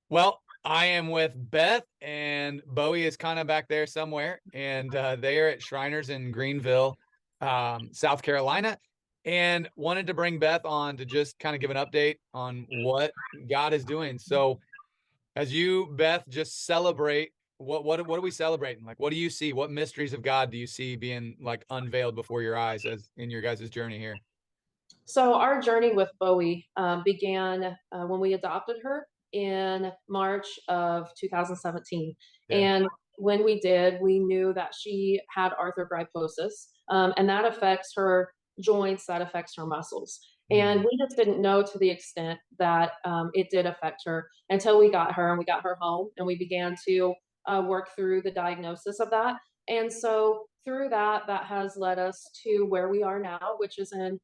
Well, I am with Beth, and Bowie is kind of back there somewhere, and they are at Shriners in Greenville, South Carolina, and wanted to bring Beth on to just kind of give an update on what God is doing. So, as you, Beth, just celebrate, what are we celebrating? Like, what do you see? What mysteries of God do you see being like unveiled before your eyes as in your guys' journey here? So our journey with Bowie began when we adopted her in March of 2017. Yeah. And when we did, we knew that she had arthrogryposis, and that affects her joints, that affects her muscles. And Mm, we just didn't know to the extent that it did affect her until we got her and we got her home and we began to work through the diagnosis of that. And so through that, that has led us to where we are now, which is in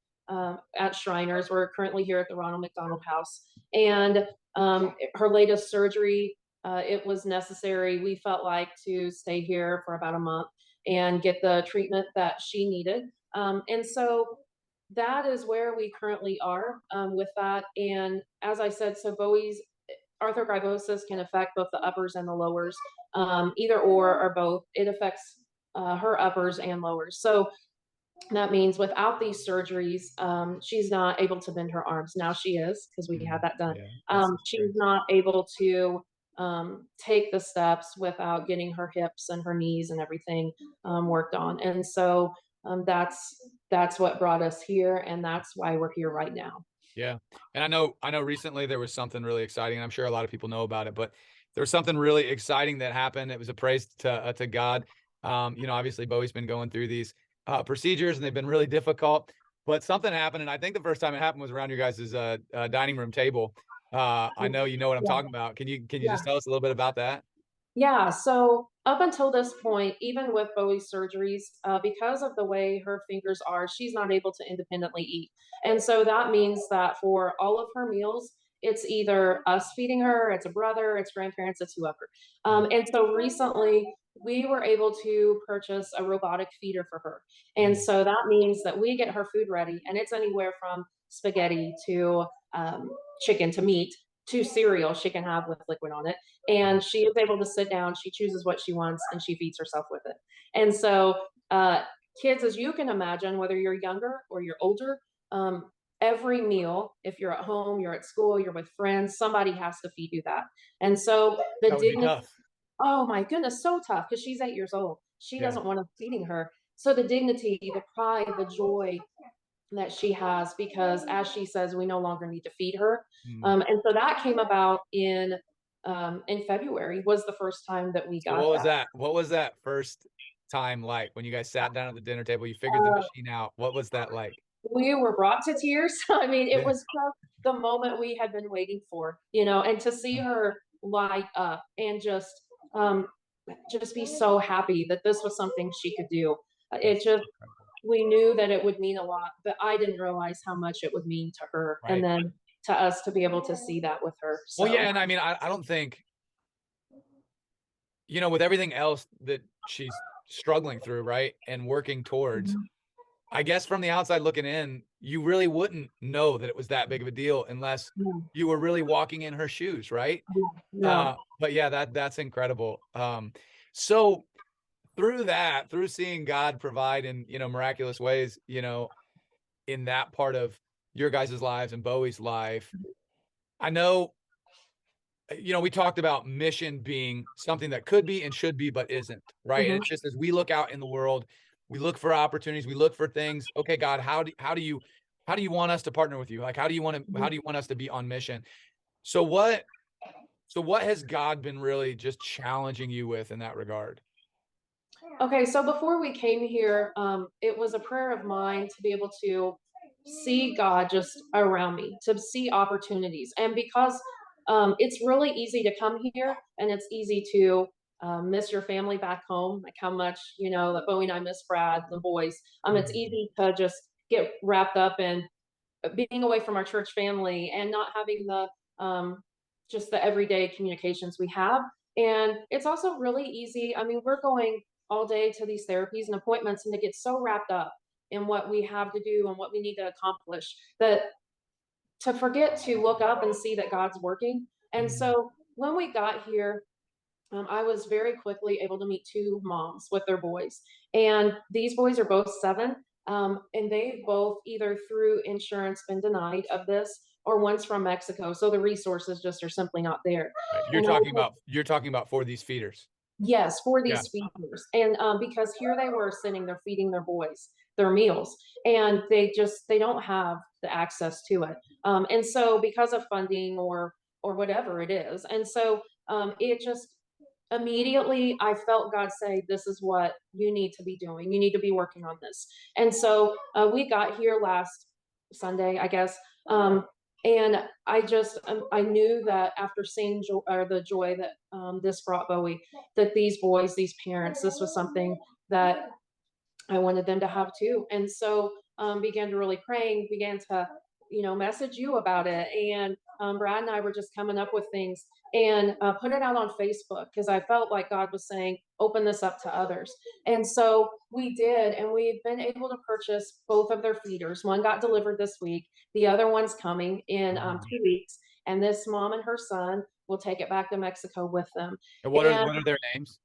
at Shriners. We're currently here at the Ronald McDonald House. And her latest surgery, it was necessary, we felt like, to stay here for about a month and get the treatment that she needed. And so that is where we currently are with that. And as I said, so Bowie's arthrogryposis can affect both the uppers and the lowers, either or both. It affects her uppers and lowers. So that means without these surgeries, she's not able to bend her arms. Now she is, because we had mm, that done. yeah, that's so She's scary. not able to take the steps without getting her hips and her knees and everything worked on. And so that's what brought us here, and that's why we're here right now. Yeah. And I know recently there was something really exciting, and I'm sure a lot of people know about it, but there was something really exciting that happened. It was a praise to God. Obviously Bowie's been going through these procedures and they've been really difficult, but something happened. And I think the first time it happened was around your guys' dining room table. I know you know what I'm Yeah. talking about. Can you Yeah. just tell us a little bit about that? Yeah, so up until this point, even with Bowie's surgeries, because of the way her fingers are, she's not able to independently eat. And so that means that for all of her meals, it's either us feeding her, it's a brother, it's grandparents, it's whoever. Mm. And so recently, we were able to purchase a robotic feeder for her. And Mm. so that means that we get her food ready, and it's anywhere from spaghetti to chicken to meat to cereal she can have with liquid on it, and she is able to sit down, she chooses what she wants, and she feeds herself with it. And so kids, as you can imagine, whether you're younger or you're older, every meal, if you're at home, you're at school, you're with friends, somebody has to feed you that. And so the That would be dignity, tough. oh my goodness, so tough, because she's 8 years old, she Yeah. doesn't want to feeding her. So the dignity, the pride, the joy that she has, because as she says, we no longer need to feed her. Mm. And so that came about in February, was the first time that we So got what was that. that? What was that first time like when you guys sat down at the dinner table, you figured the Uh, machine out? What was that like? we were brought to tears. I mean, it Yeah. was just the moment we had been waiting for, and to see her light up and um, just be so happy that this was something she could do. It That's just, incredible. we knew that it would mean a lot, but I didn't realize how much it would mean to her. And Right. then to us to be able to see that with her. Well, yeah, So, and I mean, I don't think, with everything else that she's struggling through, right? And working towards, I guess from the outside looking in, you really wouldn't know that it was that big of a deal unless yeah, you were really walking in her shoes, right? yeah. But yeah, that's incredible. So through seeing God provide in, miraculous ways, in that part of your guys' lives and Bowie's life, I know, we talked about mission being something that could be and should be, but isn't, right? And Mhm. it's just as we look out in the world, we look for opportunities, we look for things. Okay, God, how do you want us to partner with you? Like, how do you want us to be on mission? So what has God been really just challenging you with in that regard? Okay, so before we came here, it was a prayer of mine to be able to see God just around me, to see opportunities. And because it's really easy to come here and it's easy to miss your family back home, like how much, that Bowie and I miss Brad, the boys. It's Mhm. easy to just get wrapped up in being away from our church family and not having the just the everyday communications we have. And it's also really easy. I mean, we're going all day to these therapies and appointments, and to get so wrapped up in what we have to do and what we need to accomplish that to forget to look up and see that God's working. And Mm. so when we got here, I was very quickly able to meet two moms with their boys. And these boys are both 7. And they've both either through insurance been denied of this, or one's from Mexico. So the resources just are simply not there. Right. And I was You're talking about for these feeders. Yes, for Yeah. these feeders. And, because here they were sitting there feeding their boys their meals, and they don't have the access to it. And so because of funding or whatever it is. And so, it just immediately I felt God say, "This is what you need to be doing. You need to be working on this." And so, we got here last Sunday, I guess, and I knew that after seeing the joy that, this brought Bowie, that these boys, these parents, this was something that I wanted them to have too. And so, began to really praying, began to, message you about it. And Brad and I were just coming up with things and put it out on Facebook because I felt like God was saying, open this up to others. And so we did, and we've been able to purchase both of their feeders. One got delivered this week, the other one's coming in Mhm. 2 weeks. And this mom and her son will take it back to Mexico with them. And And what are their names?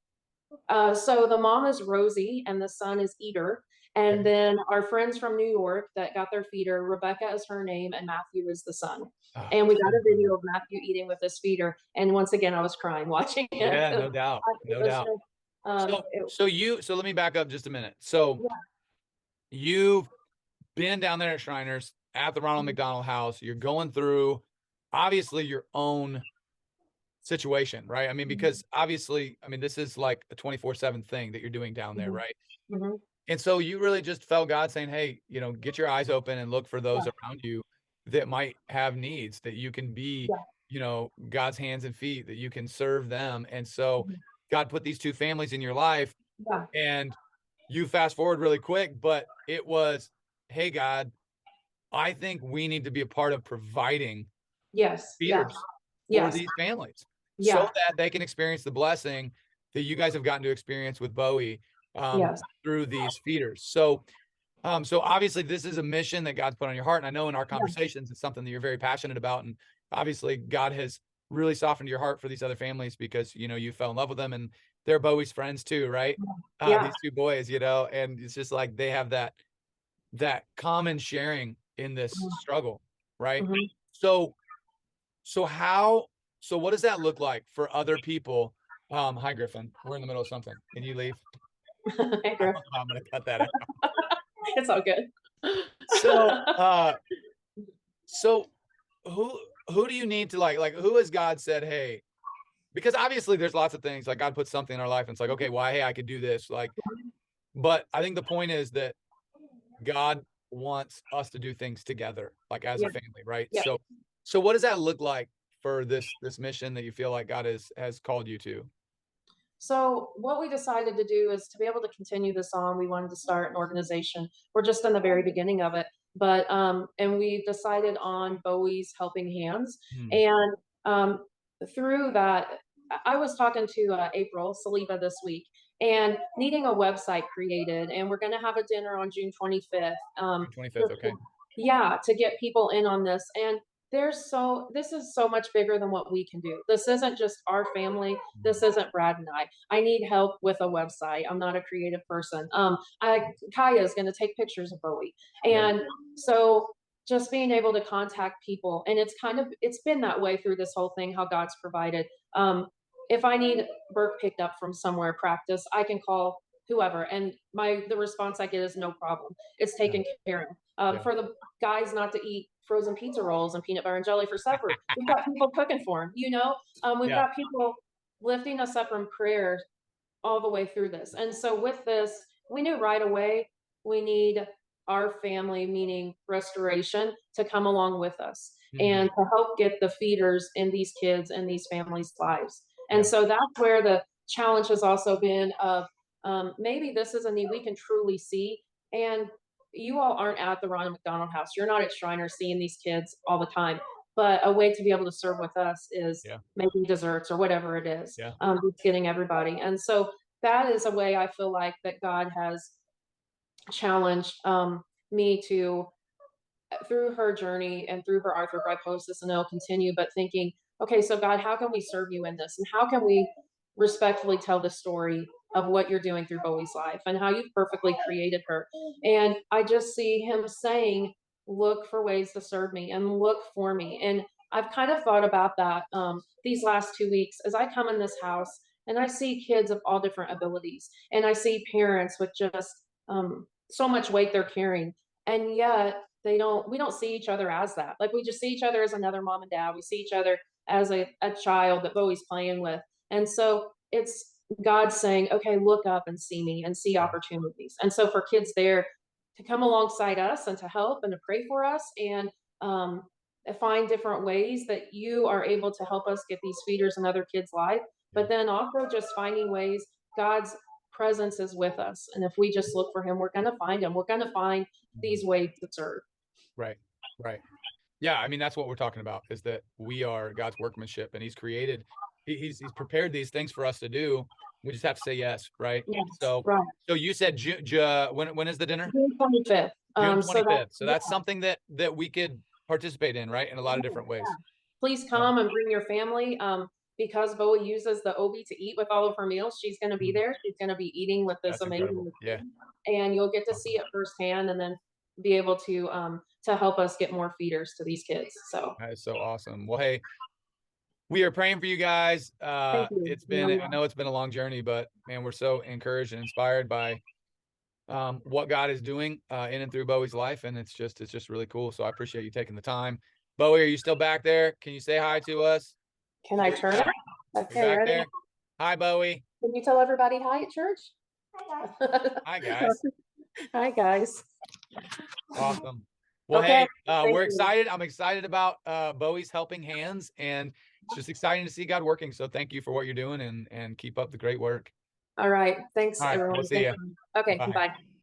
so the mom is Rosie and the son is Eater. And Okay. then our friends from New York that got their feeder, Rebecca is her name and Matthew is the son. Oh, And we got so a good. video of Matthew eating with his feeder. And once again, I was crying watching it Yeah, 'cause no doubt. it No was doubt. just, um, it, So let me back up just a minute. So yeah. you've been down there at Shriners at the Ronald Mhm. McDonald House. You're going through obviously your own situation, right? I mean, Mhm. because obviously, I mean, this is like a 24/7 thing that you're doing down there, Mhm. right? Mhm. And so you really just felt God saying, "Hey, get your eyes open and look for those Yeah. around you that might have needs, that you can be, Yeah. God's hands and feet, that you can serve them." And so Mhm. God put these two families in your life, Yeah. and you fast forward really quick, but it was, "Hey, God, I think we need to be a part of providing Yes. Yeah. feeders for Yes. these families so Yeah. that they can experience the blessing that you guys have gotten to experience with Bowie, Yes. through these feeders." So obviously this is a mission that God's put on your heart. And I know in our Yeah. conversations, it's something that you're very passionate about. And obviously God has really softened your heart for these other families because, you fell in love with them and they're Bowie's friends too, right? Yeah. These two boys, and it's just like they have that common sharing in this Mhm. struggle, right? Mhm. So, so how, so what does that look like for other people? Hi Griffin, we're in the middle of something. Can you leave? Hey, I Griff. don't know how I'm gonna cut that out. It's all good. So, so who who do you need to like who has God said, hey, because obviously there's lots of things like God puts something in our life and it's like, okay, why, hey, I could do this. Like, but I think the point is that God wants us to do things together, like as a Yeah. family, right? Yeah. So what does that look like for this mission that you feel like God has called you to? So what we decided to do is to be able to continue this on, we wanted to start an organization. We're just in the very beginning of it, but and we decided on Bowie's Helping Hands, Hmm. and through that, I was talking to April Saliba this week, and needing a website created, and we're going to have a dinner on June 25th. June 25th. Okay. Yeah, to get people in on this. And this is so much bigger than what we can do. This isn't just our family. This Mhm. isn't Brad and I need help with a website. I'm not a creative person. Kaya is going to take pictures of Bowie. Yeah. And so just being able to contact people, and it's been that way through this whole thing, how God's provided. If I need Burke picked up from somewhere practice, I can call whoever, and the response I get is no problem. It's Yeah. taken care of. Yeah. For the guys not to eat frozen pizza rolls and peanut butter and jelly for supper, we've got people cooking for them. We've Yeah. got people lifting us up in prayer all the way through this. And so with this, we knew right away we need our family, meaning restoration, to come along with us Hmm. and to help get the feeders in these kids and these families' lives. And Yeah. so that's where the challenge has also been of maybe this is a need we can truly see. And you all aren't at the Ronald McDonald House. You're not at Shriner seeing these kids all the time. But a way to be able to serve with us is Yeah. making desserts or whatever it is, Yeah. just getting everybody. And so that is a way I feel like that God has challenged me to through her journey and through her arthrogryposis, and it'll continue. But thinking okay, so God, how can we serve you in this? And how can we respectfully tell the story of what you're doing through Bowie's life and how you've perfectly created her? And I just see him saying, look for ways to serve me and look for me. And I've kind of thought about that these last 2 weeks as I come in this house and I see kids of all different abilities and I see parents with just so much weight they're carrying. And yet we don't see each other as that. Like we just see each other as another mom and dad. We see each other as a child that Bowie's playing with. And so it's God saying, okay, look up and see me and see Yeah. opportunities. And so for kids there to come alongside us and to help and to pray for us and um, find different ways that you are able to help us get these feeders in other kids' life, Yeah. but then also just finding ways God's presence is with us. And if we just look for him, we're going to find him. We're going to find these ways to serve. Right. Right. Yeah, I mean that's what we're talking about is that we are God's workmanship, and He's created, He's prepared these things for us to do. We just have to say yes, right? Yes, So, right. so you said when is the dinner? June 25th. June So that 25th. So that's something that we could participate in, right? In a lot of different yeah. ways. Please So, come and bring your family. Because Boa uses the OB to eat with all of her meals, she's going to be there. She's going to be eating with this that's incredible. amazing Yeah. food, and you'll get to see Awesome. it firsthand, and then be able to help us get more feeders to these kids. So That is so awesome. Well, hey, we are praying for you guys. thank you. I know it's been a long journey, but man, we're so encouraged and inspired by what God is doing in and through Bowie's life, and it's just really cool. So I appreciate you taking the time. Bowie, are you still back there? Can you say hi to us? Can I turn it? Are you Okay, back ready? there? Hi, Bowie. Can you tell everybody hi at church? Hi, guys. Hi, guys. Awesome. Well, Okay, hey, thank we're you. excited. I'm excited about Bowie's helping hands, and it's just exciting to see God working. So thank you for what you're doing, and keep up the great work. All right. Thanks, All right, everyone. we'll see Thank you. you. Okay, Bye. bye.